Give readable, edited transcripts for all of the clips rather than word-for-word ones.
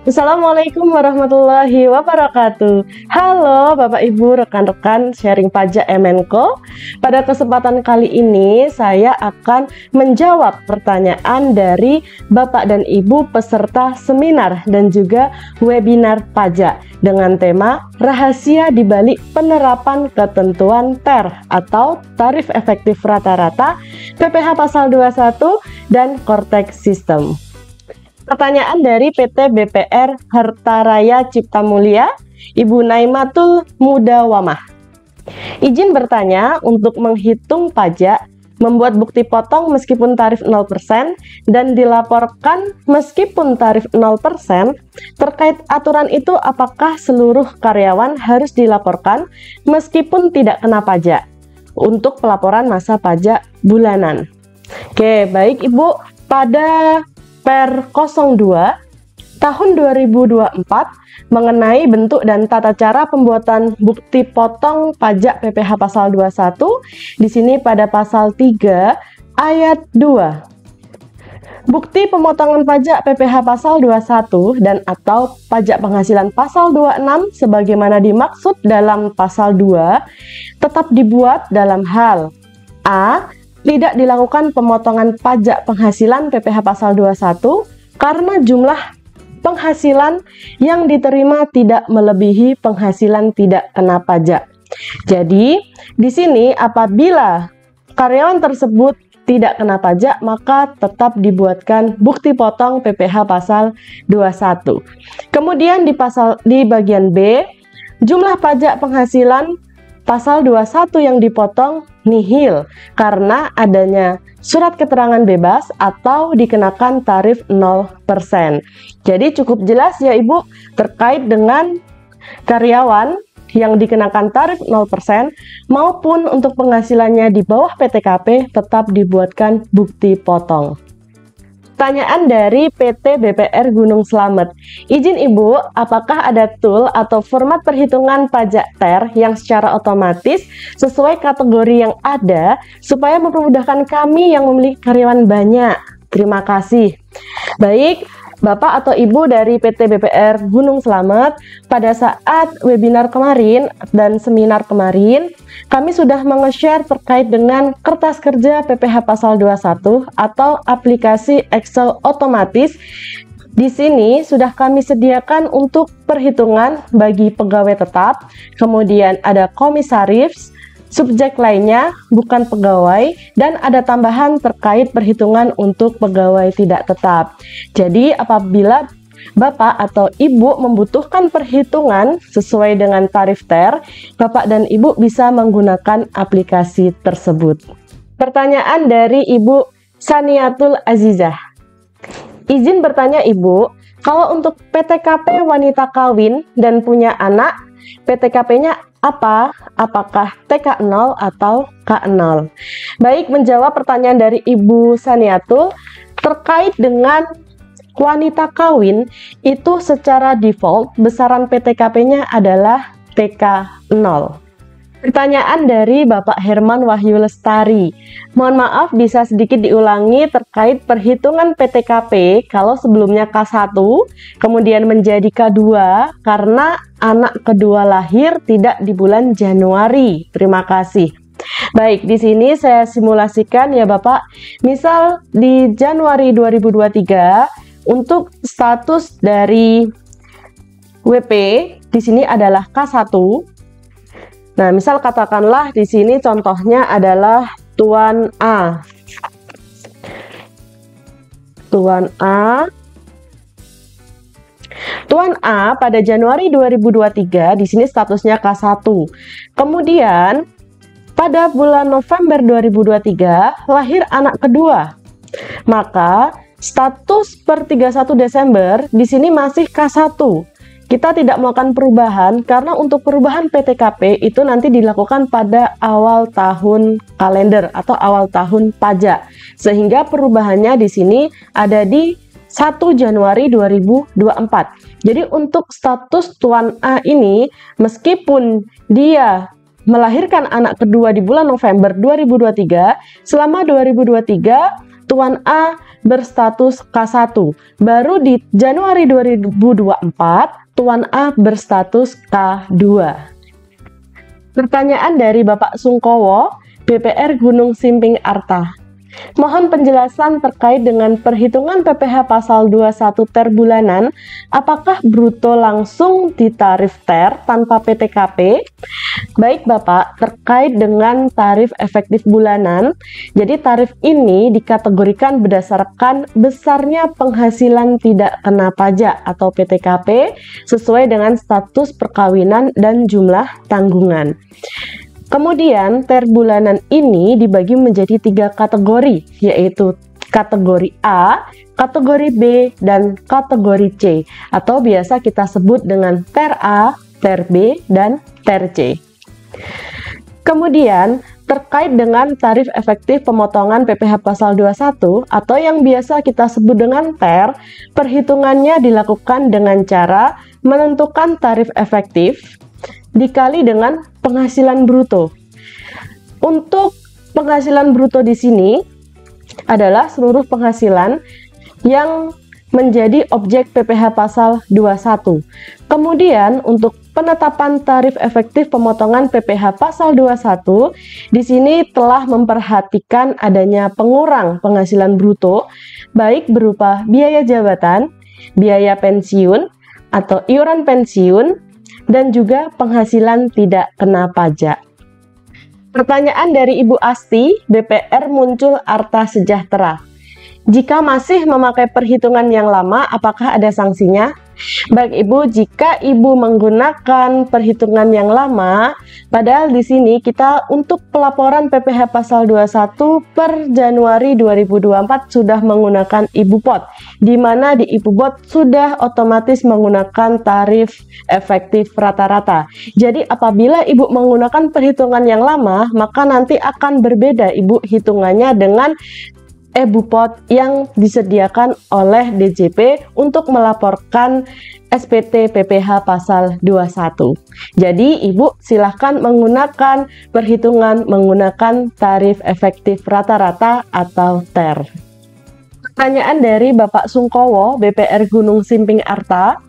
Assalamualaikum warahmatullahi wabarakatuh. Halo Bapak Ibu, rekan-rekan sharing pajak Emenko. Pada kesempatan kali ini saya akan menjawab pertanyaan dari Bapak dan Ibu peserta seminar dan juga webinar pajak dengan tema rahasia di balik penerapan ketentuan TER atau tarif efektif rata-rata, PPh pasal 21 dan Kortex System. Pertanyaan dari PT BPR Harta Raya Cipta Mulia, Ibu Naimatul Mudawamah. Izin bertanya untuk menghitung pajak, membuat bukti potong meskipun tarif 0% dan dilaporkan meskipun tarif 0%, terkait aturan itu apakah seluruh karyawan harus dilaporkan meskipun tidak kena pajak untuk pelaporan masa pajak bulanan? Oke, baik Ibu, pada Per 02 tahun 2024 mengenai bentuk dan tata cara pembuatan bukti potong pajak PPh pasal 21, di sini pada pasal 3 ayat 2. Bukti pemotongan pajak PPh pasal 21 dan atau pajak penghasilan pasal 26 sebagaimana dimaksud dalam pasal 2 tetap dibuat dalam hal A. Tidak dilakukan pemotongan pajak penghasilan PPh pasal 21 karena jumlah penghasilan yang diterima tidak melebihi penghasilan tidak kena pajak. Jadi, di sini apabila karyawan tersebut tidak kena pajak, maka tetap dibuatkan bukti potong PPh pasal 21. Kemudian di bagian B, jumlah pajak penghasilan pasal 21 yang dipotong nihil karena adanya surat keterangan bebas atau dikenakan tarif 0%. Jadi cukup jelas ya Ibu terkait dengan karyawan yang dikenakan tarif 0% maupun untuk penghasilannya di bawah PTKP tetap dibuatkan bukti potong. Pertanyaan dari PT BPR Gunung Slamet. Izin Ibu, apakah ada tool atau format perhitungan pajak TER yang secara otomatis sesuai kategori yang ada supaya mempermudahkan kami yang memiliki karyawan banyak? Terima kasih. Baik, Bapak atau Ibu dari PT BPR Gunung Slamet, pada saat webinar kemarin dan seminar kemarin, kami sudah menge-share terkait dengan kertas kerja PPh pasal 21 atau aplikasi Excel otomatis. Di sini sudah kami sediakan untuk perhitungan bagi pegawai tetap, kemudian ada komisaris, subjek lainnya bukan pegawai, dan ada tambahan terkait perhitungan untuk pegawai tidak tetap. Jadi apabila Bapak atau Ibu membutuhkan perhitungan sesuai dengan tarif TER, Bapak dan Ibu bisa menggunakan aplikasi tersebut. Pertanyaan dari Ibu Saniatul Azizah. Izin bertanya Ibu, kalau untuk PTKP wanita kawin dan punya anak, PTKP-nya apa? Apakah TK0 atau K0? Baik, menjawab pertanyaan dari Ibu Saniatul terkait dengan wanita kawin, itu secara default besaran PTKP-nya adalah TK0. Pertanyaan dari Bapak Herman Wahyu Lestari. Mohon maaf bisa sedikit diulangi terkait perhitungan PTKP kalau sebelumnya K1 kemudian menjadi K2 karena anak kedua lahir tidak di bulan Januari. Terima kasih. Baik, di sini saya simulasikan ya Bapak. Misal di Januari 2023 untuk status dari WP di sini adalah K1. Nah, misal katakanlah di sini contohnya adalah Tuan A. Tuan A. Tuan A pada Januari 2023 di sini statusnya K1. Kemudian pada bulan November 2023 lahir anak kedua. Maka status per 31 Desember di sini masih K1. Kita tidak melakukan perubahan karena untuk perubahan PTKP itu nanti dilakukan pada awal tahun kalender atau awal tahun pajak. Sehingga perubahannya di sini ada di 1 Januari 2024. Jadi untuk status Tuan A ini meskipun dia melahirkan anak kedua di bulan November 2023, selama 2023 Tuan A berstatus K1. Baru di Januari 2024, Tuan A berstatus K2. Pertanyaan dari Bapak Sungkowo, BPR Gunung Simping Arta. Mohon penjelasan terkait dengan perhitungan PPh pasal 21 TER bulanan, apakah bruto langsung di tarif TER tanpa PTKP? Baik Bapak, terkait dengan tarif efektif bulanan, jadi tarif ini dikategorikan berdasarkan besarnya penghasilan tidak kena pajak atau PTKP sesuai dengan status perkawinan dan jumlah tanggungan. Kemudian TER bulanan ini dibagi menjadi 3 kategori, yaitu kategori A, kategori B, dan kategori C, atau biasa kita sebut dengan TER A, TER B, dan TER C. Kemudian terkait dengan tarif efektif pemotongan PPh pasal 21 atau yang biasa kita sebut dengan TER, perhitungannya dilakukan dengan cara menentukan tarif efektif dikali dengan penghasilan bruto. Untuk penghasilan bruto di sini adalah seluruh penghasilan yang menjadi objek PPh pasal 21. Kemudian untuk penetapan tarif efektif pemotongan PPh pasal 21 di sini telah memperhatikan adanya pengurang penghasilan bruto baik berupa biaya jabatan, biaya pensiun atau iuran pensiun, dan juga penghasilan tidak kena pajak. Pertanyaan dari Ibu Asti, BPR Muncul Arta Sejahtera. Jika masih memakai perhitungan yang lama, apakah ada sanksinya? Baik Ibu, jika Ibu menggunakan perhitungan yang lama, padahal di sini kita untuk pelaporan PPh pasal 21 per Januari 2024 sudah menggunakan Ibu Pot, di mana di Ibu Pot sudah otomatis menggunakan tarif efektif rata-rata. Jadi apabila Ibu menggunakan perhitungan yang lama, maka nanti akan berbeda Ibu hitungannya dengan e-Bupot yang disediakan oleh DJP untuk melaporkan SPT PPh pasal 21. Jadi Ibu silahkan menggunakan perhitungan menggunakan tarif efektif rata-rata atau TER. Pertanyaan dari Bapak Sungkowo, BPR Gunung Simping Arta.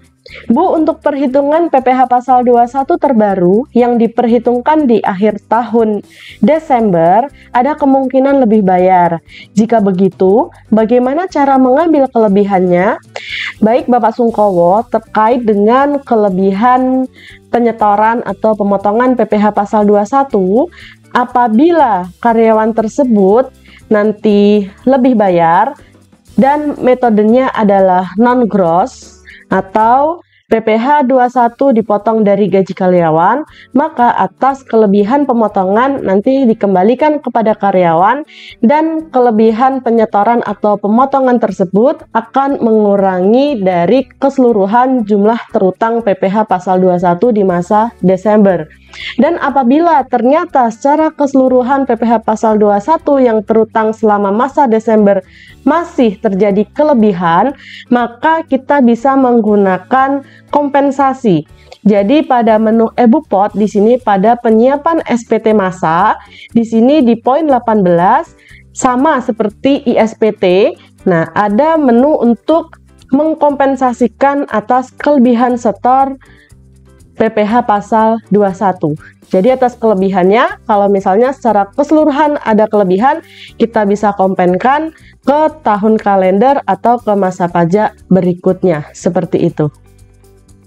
Bu, untuk perhitungan PPh pasal 21 terbaru yang diperhitungkan di akhir tahun Desember, ada kemungkinan lebih bayar. Jika begitu, bagaimana cara mengambil kelebihannya? Baik Bapak Sungkowo, terkait dengan kelebihan penyetoran atau pemotongan PPh pasal 21, apabila karyawan tersebut nanti lebih bayar dan metodenya adalah non-gross, atau PPh 21 dipotong dari gaji karyawan, maka atas kelebihan pemotongan nanti dikembalikan kepada karyawan dan kelebihan penyetoran atau pemotongan tersebut akan mengurangi dari keseluruhan jumlah terutang PPh pasal 21 di masa Desember. Dan apabila ternyata secara keseluruhan PPh pasal 21 yang terutang selama masa Desember masih terjadi kelebihan, maka kita bisa menggunakan kompensasi. Jadi pada menu e-Bupot di sini pada penyiapan SPT masa, di sini di poin 18 sama seperti ISPT. Nah, ada menu untuk mengkompensasikan atas kelebihan setor PPh pasal 21. Jadi atas kelebihannya, kalau misalnya secara keseluruhan ada kelebihan, kita bisa kompenkan ke tahun kalender atau ke masa pajak berikutnya, seperti itu.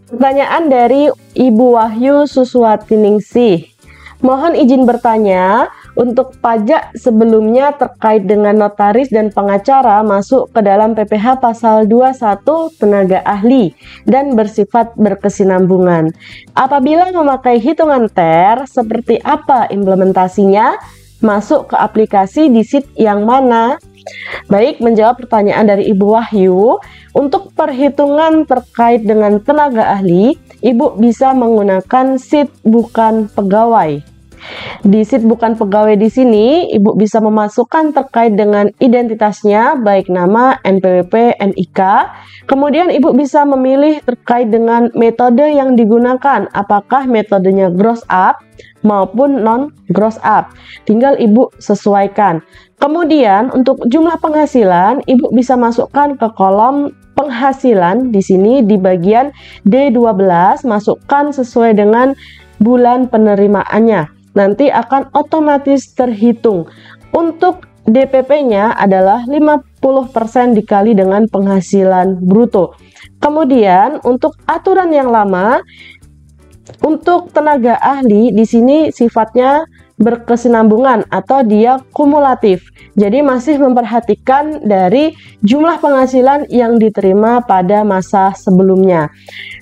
Pertanyaan dari Ibu Wahyu Suswatiningsih. Mohon izin bertanya, untuk pajak sebelumnya terkait dengan notaris dan pengacara masuk ke dalam PPh pasal 21 tenaga ahli dan bersifat berkesinambungan. Apabila memakai hitungan TER, seperti apa implementasinya? Masuk ke aplikasi di sheet yang mana? Baik, menjawab pertanyaan dari Ibu Wahyu, untuk perhitungan terkait dengan tenaga ahli, Ibu bisa menggunakan sheet bukan pegawai. Di sheet bukan pegawai di sini, Ibu bisa memasukkan terkait dengan identitasnya, baik nama, NPWP, NIK. Kemudian Ibu bisa memilih terkait dengan metode yang digunakan, apakah metodenya gross up maupun non gross up. Tinggal Ibu sesuaikan. Kemudian untuk jumlah penghasilan, Ibu bisa masukkan ke kolom penghasilan di sini di bagian D12, masukkan sesuai dengan bulan penerimaannya. Nanti akan otomatis terhitung. Untuk DPP-nya adalah 50% dikali dengan penghasilan bruto. Kemudian untuk aturan yang lama, untuk tenaga ahli di sini sifatnya berkesinambungan atau dia kumulatif. Jadi masih memperhatikan dari jumlah penghasilan yang diterima pada masa sebelumnya.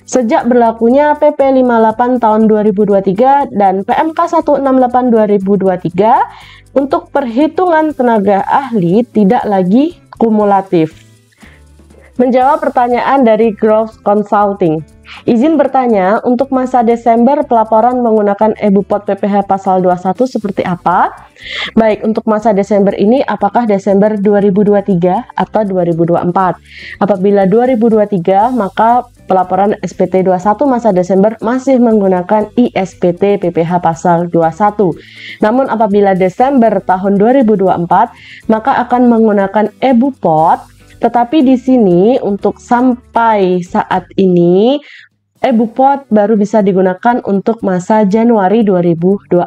Sejak berlakunya PP 58 tahun 2023 dan PMK 168 2023, untuk perhitungan tenaga ahli tidak lagi kumulatif. Menjawab pertanyaan dari Growth Consulting. Izin bertanya, untuk masa Desember pelaporan menggunakan EBUPOT PPh pasal 21 seperti apa? Baik, untuk masa Desember ini apakah Desember 2023 atau 2024? Apabila 2023, maka pelaporan SPT 21 masa Desember masih menggunakan ISPT PPh pasal 21. Namun apabila Desember tahun 2024, maka akan menggunakan EBUPOT. Tetapi di sini untuk sampai saat ini EBUPOT baru bisa digunakan untuk masa Januari 2024.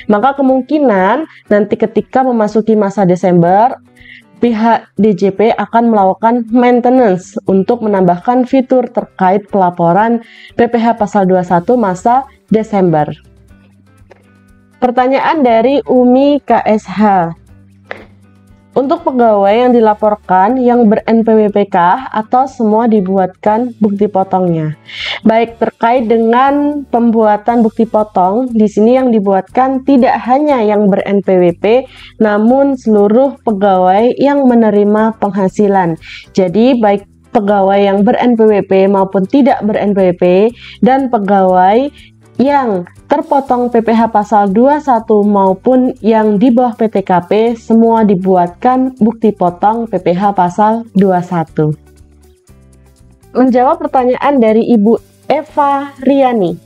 Maka kemungkinan nanti ketika memasuki masa Desember, pihak DJP akan melakukan maintenance untuk menambahkan fitur terkait pelaporan PPh pasal 21 masa Desember. Pertanyaan dari Umi KSH. Untuk pegawai yang dilaporkan yang ber-NPWP-kah atau semua dibuatkan bukti potongnya? Baik, terkait dengan pembuatan bukti potong, di sini yang dibuatkan tidak hanya yang ber-NPWP, namun seluruh pegawai yang menerima penghasilan. Jadi, baik pegawai yang ber-NPWP maupun tidak ber-NPWP dan pegawai yang terpotong PPh pasal 21 maupun yang di bawah PTKP semua dibuatkan bukti potong PPh pasal 21. Menjawab pertanyaan dari Ibu Eva Riani.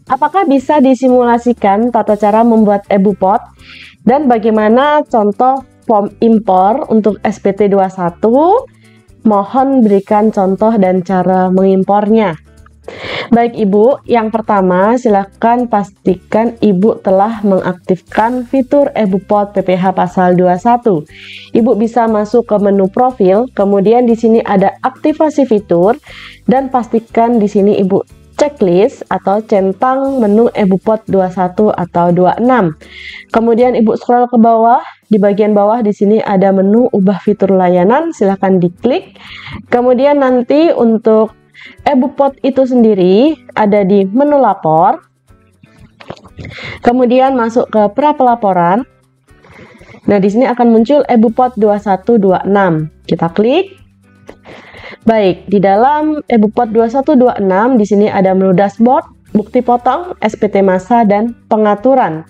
Apakah bisa disimulasikan tata cara membuat EBUPOT dan bagaimana contoh form impor untuk SPT 21? Mohon berikan contoh dan cara mengimpornya. Baik Ibu, yang pertama silakan pastikan Ibu telah mengaktifkan fitur EBUPOT PPh pasal 21. Ibu bisa masuk ke menu profil, kemudian di sini ada aktivasi fitur dan pastikan di sini Ibu checklist atau centang menu EBUPOT 21 atau 26. Kemudian Ibu scroll ke bawah, di bagian bawah di sini ada menu ubah fitur layanan, silakan diklik. Kemudian nanti untuk EBUPOT itu sendiri ada di menu lapor, kemudian masuk ke pra pelaporan. Nah, di sini akan muncul EBUPOT 2126. Kita klik. Baik, di dalam EBUPOT 2126 di sini ada menu dashboard, bukti potong, SPT masa dan pengaturan.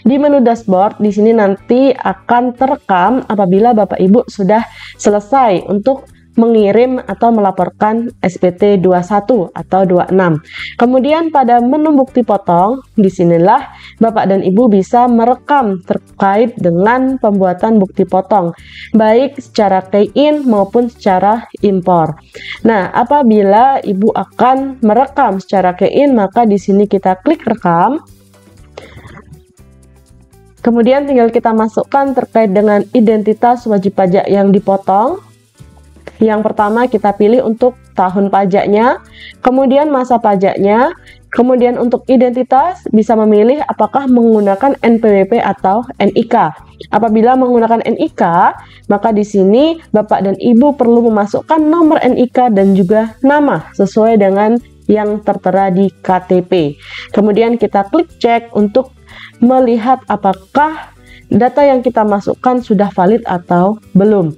Di menu dashboard di sini nanti akan terekam apabila Bapak Ibu sudah selesai untuk mengirim atau melaporkan SPT 21 atau 26. Kemudian pada menu bukti potong, disinilah Bapak dan Ibu bisa merekam terkait dengan pembuatan bukti potong, baik secara key-in maupun secara impor. Nah, apabila Ibu akan merekam secara key-in, maka di sini kita klik rekam. Kemudian tinggal kita masukkan terkait dengan identitas wajib pajak yang dipotong. Yang pertama kita pilih untuk tahun pajaknya, kemudian masa pajaknya, kemudian untuk identitas bisa memilih apakah menggunakan NPWP atau NIK. Apabila menggunakan NIK, maka di sini Bapak dan Ibu perlu memasukkan nomor NIK dan juga nama sesuai dengan yang tertera di KTP. Kemudian kita klik cek untuk melihat apakah data yang kita masukkan sudah valid atau belum.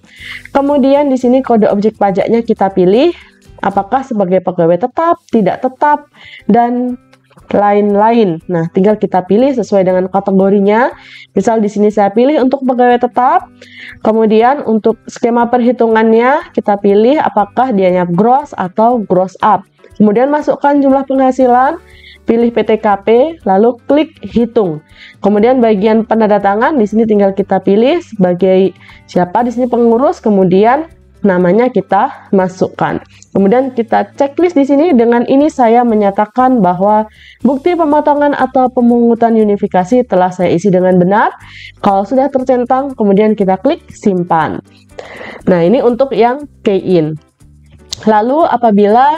Kemudian di sini kode objek pajaknya kita pilih apakah sebagai pegawai tetap, tidak tetap, dan lain-lain. Nah, tinggal kita pilih sesuai dengan kategorinya. Misal di sini saya pilih untuk pegawai tetap. Kemudian untuk skema perhitungannya kita pilih apakah dianya gross atau gross up. Kemudian masukkan jumlah penghasilan. pilih PTKP, lalu klik hitung. Kemudian bagian penandatangan di sini tinggal kita pilih sebagai siapa di sini pengurus, kemudian namanya kita masukkan. Kemudian kita checklist di sini. Dengan ini saya menyatakan bahwa bukti pemotongan atau pemungutan unifikasi telah saya isi dengan benar. Kalau sudah tercentang, kemudian kita klik simpan. Nah, ini untuk yang key in. Lalu apabila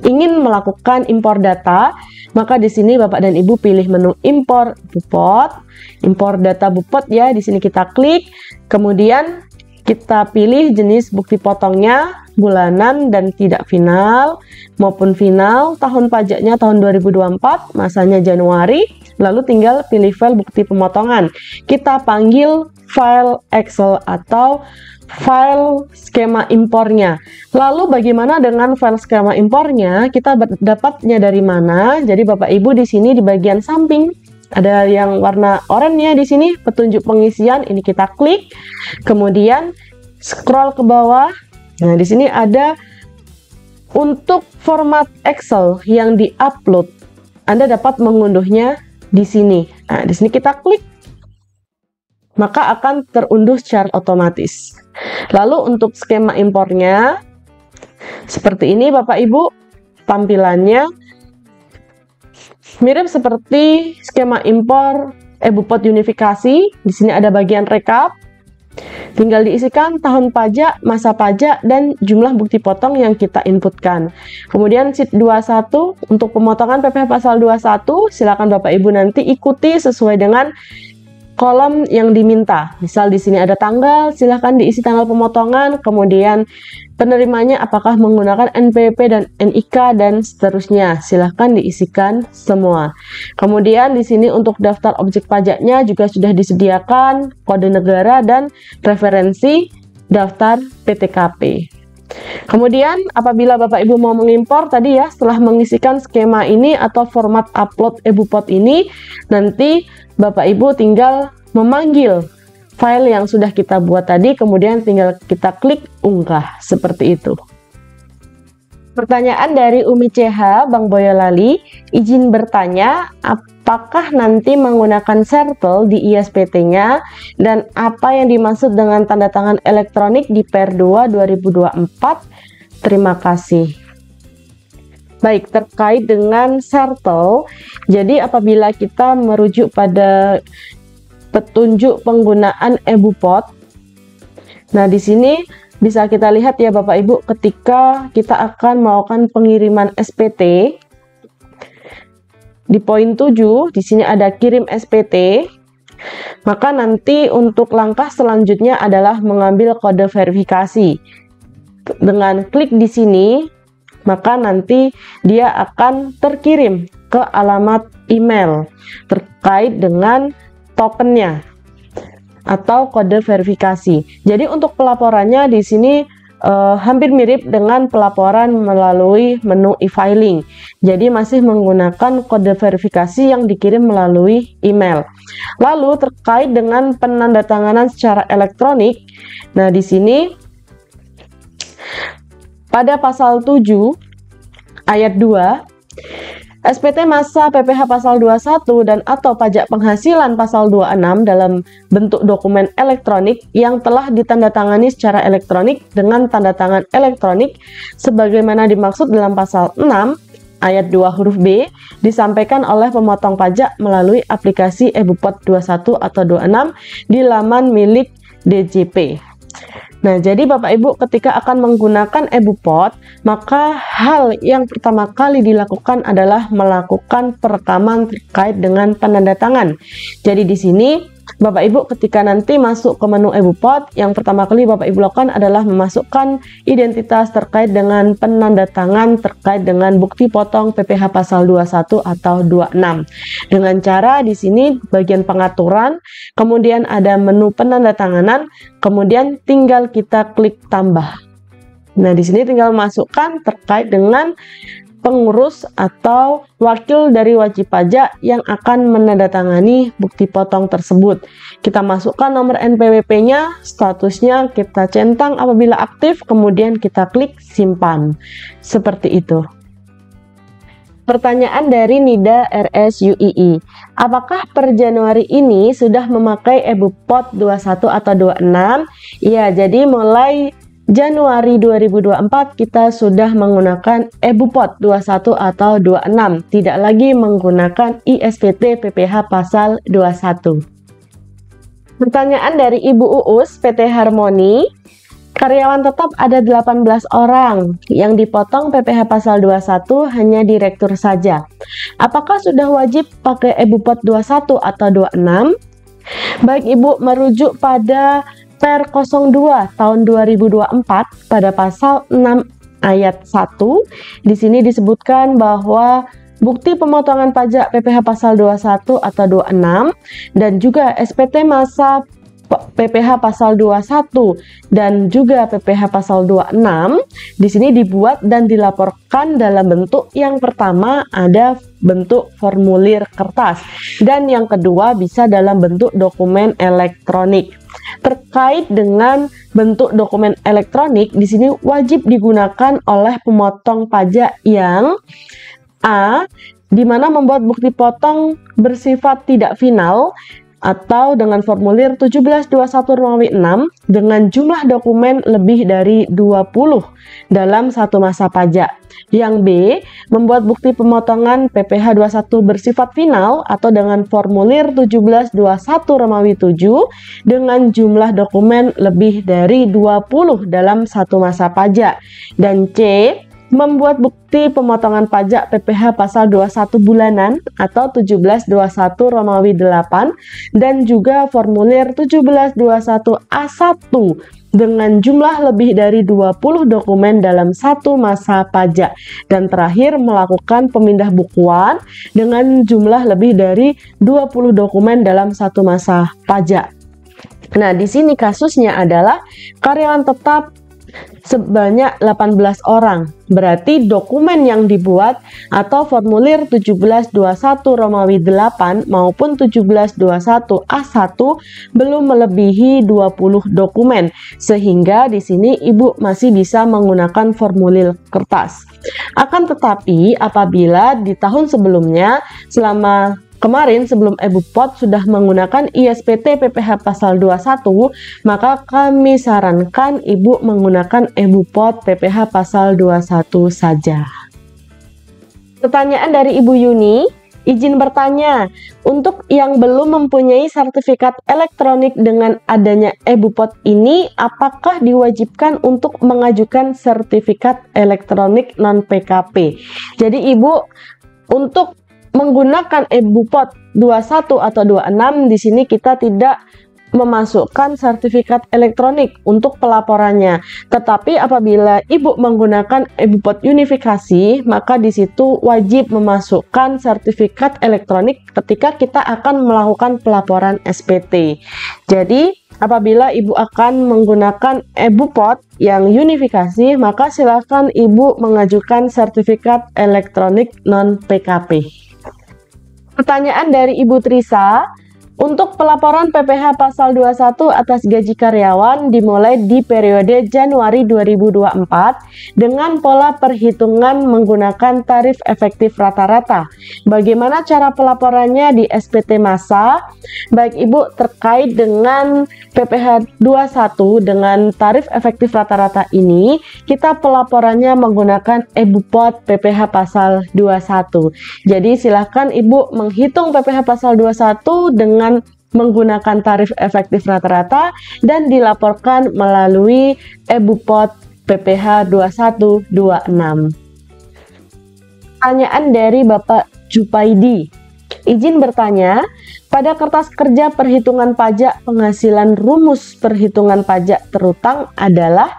ingin melakukan impor data, maka di sini Bapak dan Ibu pilih menu impor bupot, impor data bupot ya. Di sini kita klik, kemudian kita pilih jenis bukti potongnya, bulanan dan tidak final maupun final, tahun pajaknya tahun 2024, masanya Januari, lalu tinggal pilih file bukti pemotongan. Kita panggil file Excel atau file skema impornya. Lalu bagaimana dengan file skema impornya? Kita dapatnya dari mana? Jadi Bapak Ibu di sini di bagian samping ada yang warna oranye di sini petunjuk pengisian, ini kita klik. Kemudian scroll ke bawah. Nah, di sini ada untuk format Excel yang diupload. Anda dapat mengunduhnya di sini. Nah, di sini kita klik, maka akan terunduh secara otomatis. Lalu untuk skema impornya seperti ini Bapak Ibu, tampilannya mirip seperti skema impor e-bupot unifikasi. Di sini ada bagian rekap, tinggal diisikan tahun pajak, masa pajak, dan jumlah bukti potong yang kita inputkan. Kemudian sheet 21 untuk pemotongan PPh pasal 21, silakan Bapak Ibu nanti ikuti sesuai dengan kolom yang diminta. Misal di sini ada tanggal, silahkan diisi tanggal pemotongan, kemudian penerimanya apakah menggunakan NPWP dan NIK dan seterusnya. Silahkan diisikan semua. Kemudian di sini untuk daftar objek pajaknya juga sudah disediakan kode negara dan referensi daftar PTKP. Kemudian apabila Bapak Ibu mau mengimpor tadi ya, setelah mengisikan skema ini atau format upload e-bupot ini, nanti Bapak Ibu tinggal memanggil file yang sudah kita buat tadi, kemudian tinggal kita klik unggah, seperti itu. Pertanyaan dari Umi CH, Bang Boyolali, izin bertanya, apakah nanti menggunakan sertel di ISPT-nya dan apa yang dimaksud dengan tanda tangan elektronik di Per2 2024? Terima kasih. Baik, terkait dengan sertel, jadi apabila kita merujuk pada petunjuk penggunaan e-bupot, nah di sini bisa kita lihat ya Bapak Ibu, ketika kita akan melakukan pengiriman SPT di poin 7, di sini ada kirim SPT, maka nanti untuk langkah selanjutnya adalah mengambil kode verifikasi. Dengan klik di sini, maka nanti dia akan terkirim ke alamat email terkait dengan tokennya atau kode verifikasi. Jadi untuk pelaporannya di sini hampir mirip dengan pelaporan melalui menu e-filing. Jadi masih menggunakan kode verifikasi yang dikirim melalui email. Lalu terkait dengan penandatanganan secara elektronik, nah di sini pada pasal 7 ayat 2, SPT masa PPh pasal 21 dan atau pajak penghasilan pasal 26 dalam bentuk dokumen elektronik yang telah ditandatangani secara elektronik dengan tanda tangan elektronik sebagaimana dimaksud dalam pasal 6 ayat 2 huruf B disampaikan oleh pemotong pajak melalui aplikasi e-bupot 21 atau 26 di laman milik DJP. Nah, jadi Bapak Ibu ketika akan menggunakan e-bupot, maka hal yang pertama kali dilakukan adalah melakukan perekaman terkait dengan penandatangan. Jadi di sini Bapak Ibu ketika nanti masuk ke menu e-bupot, yang pertama kali Bapak Ibu lakukan adalah memasukkan identitas terkait dengan penandatangan terkait dengan bukti potong PPh pasal 21 atau 26. Dengan cara di sini bagian pengaturan, kemudian ada menu penandatanganan, kemudian tinggal kita klik tambah. Nah, di sini tinggal masukkan terkait dengan pengurus atau wakil dari wajib pajak yang akan menandatangani bukti potong tersebut. Kita masukkan nomor NPWP-nya, statusnya kita centang apabila aktif, kemudian kita klik simpan. Seperti itu. Pertanyaan dari Nida RSUII. Apakah per Januari ini sudah memakai EBUPOT 21 atau 26? Iya, jadi mulai Januari 2024 kita sudah menggunakan EBUPOT 21 atau 26, tidak lagi menggunakan ISPT PPh pasal 21. Pertanyaan dari Ibu Uus PT Harmoni. Karyawan tetap ada 18 orang, yang dipotong PPh pasal 21 hanya direktur saja. Apakah sudah wajib pakai EBUPOT 21 atau 26? Baik Ibu, merujuk pada Per 02 tahun 2024 pada pasal 6 ayat 1, di sini disebutkan bahwa bukti pemotongan pajak PPh pasal 21 atau 26 dan juga SPT masa PPh pasal 21 dan juga PPh pasal 26 di sini dibuat dan dilaporkan dalam bentuk yang pertama ada bentuk formulir kertas dan yang kedua bisa dalam bentuk dokumen elektronik. Terkait dengan bentuk dokumen elektronik di sini wajib digunakan oleh pemotong pajak yang A, di mana membuat bukti potong bersifat tidak final atau dengan formulir 1721 Romawi 6 dengan jumlah dokumen lebih dari 20 dalam satu masa pajak. Yang B, membuat bukti pemotongan PPh 21 bersifat final atau dengan formulir 1721 Romawi 7 dengan jumlah dokumen lebih dari 20 dalam satu masa pajak. Dan C, membuat bukti pemotongan pajak PPh pasal 21 bulanan atau 1721 Romawi 8 dan juga formulir 1721 A1 dengan jumlah lebih dari 20 dokumen dalam satu masa pajak. Dan terakhir melakukan pemindah bukuan dengan jumlah lebih dari 20 dokumen dalam satu masa pajak. Nah, di sini kasusnya adalah karyawan tetap sebanyak 18 orang. Berarti dokumen yang dibuat atau formulir 1721 Romawi 8 maupun 1721 A1 belum melebihi 20 dokumen. Sehingga di sini Ibu masih bisa menggunakan formulir kertas. Akan tetapi apabila di tahun sebelumnya selama kemarin sebelum EBUPOT sudah menggunakan ISPT PPh pasal 21, maka kami sarankan Ibu menggunakan EBUPOT PPh pasal 21 saja. Pertanyaan dari Ibu Yuni, izin bertanya, untuk yang belum mempunyai sertifikat elektronik dengan adanya EBUPOT ini, apakah diwajibkan untuk mengajukan sertifikat elektronik non-PKP? Jadi Ibu, untuk menggunakan EBUPOT 21 atau 26 di sini kita tidak memasukkan sertifikat elektronik untuk pelaporannya. Tetapi apabila Ibu menggunakan EBUPOT unifikasi, maka di situ wajib memasukkan sertifikat elektronik ketika kita akan melakukan pelaporan SPT. Jadi apabila Ibu akan menggunakan EBUPOT yang unifikasi, maka silakan Ibu mengajukan sertifikat elektronik non-PKP. Pertanyaan dari Ibu Trisa, untuk pelaporan PPh pasal 21 atas gaji karyawan dimulai di periode Januari 2024 dengan pola perhitungan menggunakan tarif efektif rata-rata. Bagaimana cara pelaporannya di SPT masa? Baik Ibu, terkait dengan PPh 21 dengan tarif efektif rata-rata ini, kita pelaporannya menggunakan EBUPOT PPh pasal 21. Jadi silahkan Ibu menghitung PPh pasal 21 dengan menggunakan tarif efektif rata-rata dan dilaporkan melalui EBUPOT PPh 2126. Pertanyaan dari Bapak Jupaidi. Izin bertanya, pada kertas kerja perhitungan pajak penghasilan rumus perhitungan pajak terutang adalah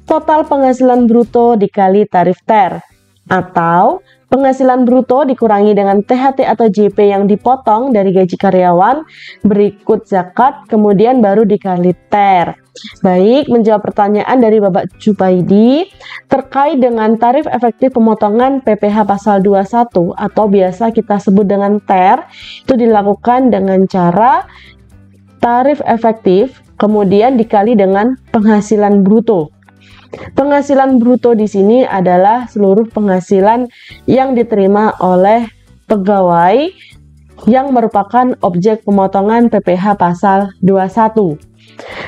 total penghasilan bruto dikali tarif TER atau penghasilan bruto dikurangi dengan THT atau JP yang dipotong dari gaji karyawan, berikut zakat, kemudian baru dikali TER. Baik, menjawab pertanyaan dari Bapak Jupaidi terkait dengan tarif efektif pemotongan PPh pasal 21 atau biasa kita sebut dengan TER, itu dilakukan dengan cara tarif efektif kemudian dikali dengan penghasilan bruto. Penghasilan bruto di sini adalah seluruh penghasilan yang diterima oleh pegawai yang merupakan objek pemotongan PPh pasal 21.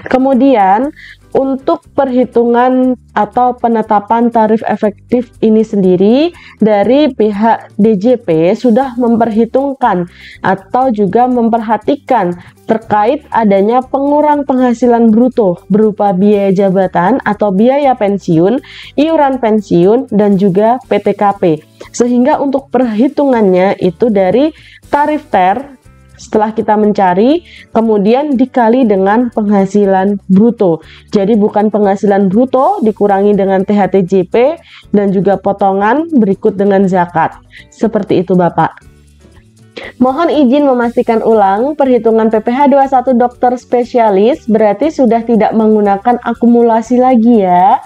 Kemudian untuk perhitungan atau penetapan tarif efektif ini sendiri, dari pihak DJP sudah memperhitungkan atau juga memperhatikan terkait adanya pengurang penghasilan bruto berupa biaya jabatan atau biaya pensiun, iuran pensiun, dan juga PTKP. Sehingga untuk perhitungannya itu dari tarif TER, setelah kita mencari, kemudian dikali dengan penghasilan bruto. Jadi bukan penghasilan bruto dikurangi dengan THTJP dan juga potongan berikut dengan zakat. Seperti itu Bapak. Mohon izin memastikan ulang, perhitungan PPh 21 dokter spesialis berarti sudah tidak menggunakan akumulasi lagi ya.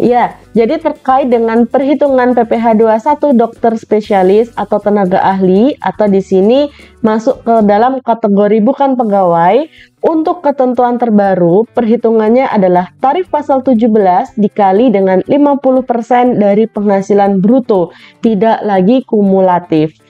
Ya, jadi terkait dengan perhitungan PPh 21 dokter spesialis atau tenaga ahli, atau di sini masuk ke dalam kategori bukan pegawai, untuk ketentuan terbaru perhitungannya adalah tarif pasal 17 dikali dengan 50% dari penghasilan bruto, tidak lagi kumulatif.